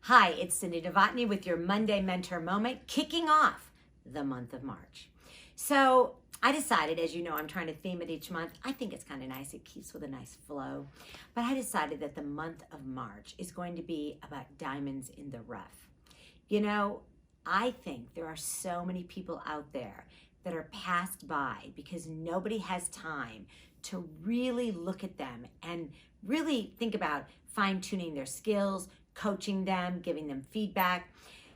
Hi, it's Cindy Novotny with your Monday Mentor Moment, kicking off the month of March. So I decided, as you know, I'm trying to theme it each month. I think it's kind of nice. It keeps with a nice flow. But I decided that the month of March is going to be about diamonds in the rough. You know, I think there are so many people out there that are passed by because nobody has time to really look at them and really think about fine-tuning their skills, coaching them, giving them feedback.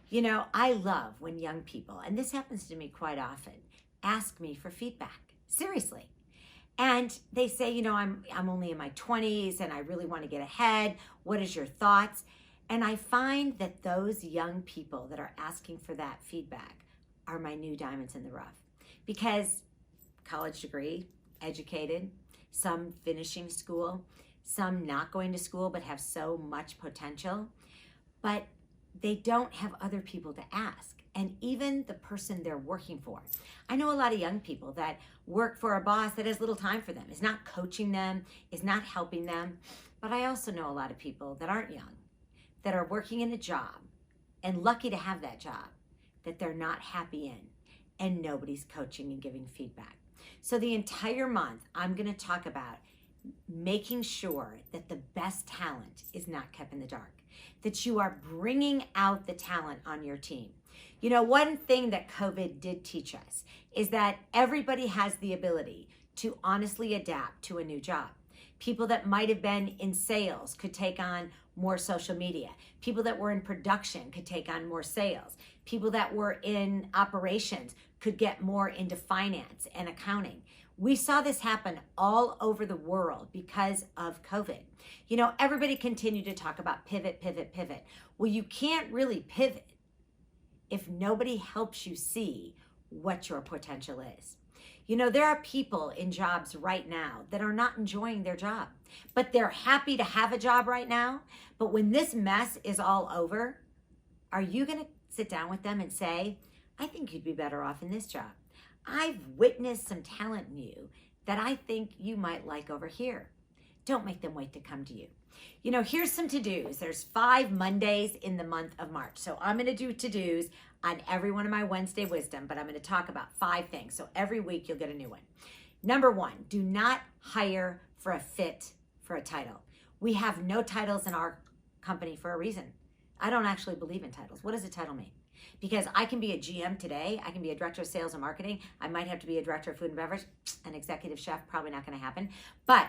You know, I love when young people, and this happens to me quite often, ask me for feedback, seriously. And they say, you know, I'm only in my 20s and I really want to get ahead. What is your thoughts? And I find that those young people that are asking for that feedback are my new diamonds in the rough. Because college degree, educated, some finishing school, some not going to school but have so much potential, but they don't have other people to ask. And even the person they're working for. I know a lot of young people that work for a boss that has little time for them, is not coaching them, is not helping them. But I also know a lot of people that aren't young, that are working in a job and lucky to have that job that they're not happy in, and nobody's coaching and giving feedback. So the entire month, I'm going to talk about making sure that the best talent is not kept in the dark, that you are bringing out the talent on your team. You know, one thing that COVID did teach us is that everybody has the ability to honestly adapt to a new job. People that might have been in sales could take on more social media. People that were in production could take on more sales. People that were in operations could get more into finance and accounting. We saw this happen all over the world because of COVID. You know, everybody continued to talk about pivot, pivot, pivot. Well, you can't really pivot if nobody helps you see what your potential is. You know, there are people in jobs right now that are not enjoying their job, but they're happy to have a job right now. But when this mess is all over, are you going to sit down with them and say, I think you'd be better off in this job? I've witnessed some talent in you that I think you might like over here. Don't make them wait to come to you. You know, here's some to-dos. There's 5 Mondays in the month of March. So I'm going to do to-dos on every one of my Wednesday Wisdom, but I'm going to talk about 5 things. So every week you'll get a new one. Number 1, do not hire for a fit for a title. We have no titles in our company for a reason. I don't actually believe in titles. What does a title mean? Because I can be a GM today, I can be a director of sales and marketing, I might have to be a director of food and beverage, an executive chef, probably not going to happen. But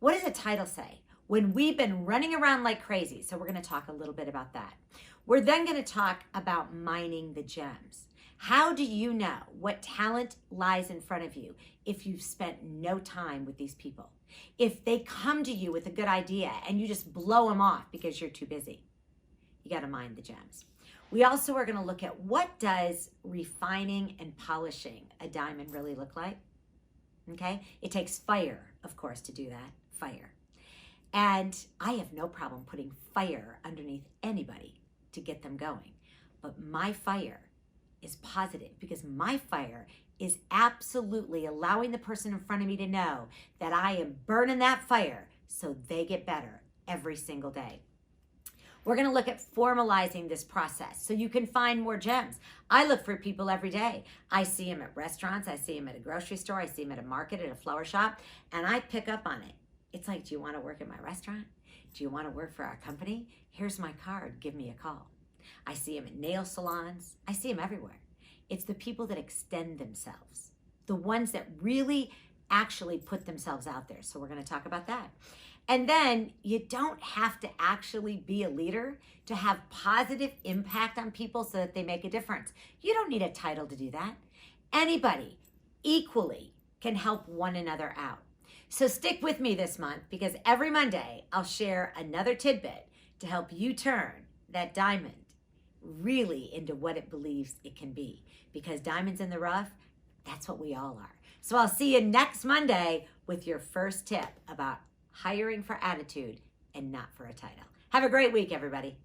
what does a title say? When we've been running around like crazy, so we're going to talk a little bit about that. We're then going to talk about mining the gems. How do you know what talent lies in front of you if you've spent no time with these people? If they come to you with a good idea and you just blow them off because you're too busy, you got to mine the gems. We also are going to look at what does refining and polishing a diamond really look like. Okay? It takes fire, of course, to do that. Fire. And I have no problem putting fire underneath anybody to get them going. But my fire is positive because my fire is absolutely allowing the person in front of me to know that I am burning that fire so they get better every single day. We're going to look at formalizing this process so you can find more gems. I look for people every day. I see them at restaurants. I see them at a grocery store. I see them at a market, at a flower shop, and I pick up on it. It's like, do you want to work at my restaurant? Do you want to work for our company? Here's my card. Give me a call. I see them at nail salons. I see them everywhere. It's the people that extend themselves, the ones that really actually put themselves out there. So we're going to talk about that. And then you don't have to actually be a leader to have positive impact on people so that they make a difference. You don't need a title to do that. Anybody equally can help one another out. So stick with me this month because every Monday I'll share another tidbit to help you turn that diamond really into what it believes it can be. Because diamonds in the rough, that's what we all are. So I'll see you next Monday with your first tip about hiring for attitude and not for a title. Have a great week, everybody.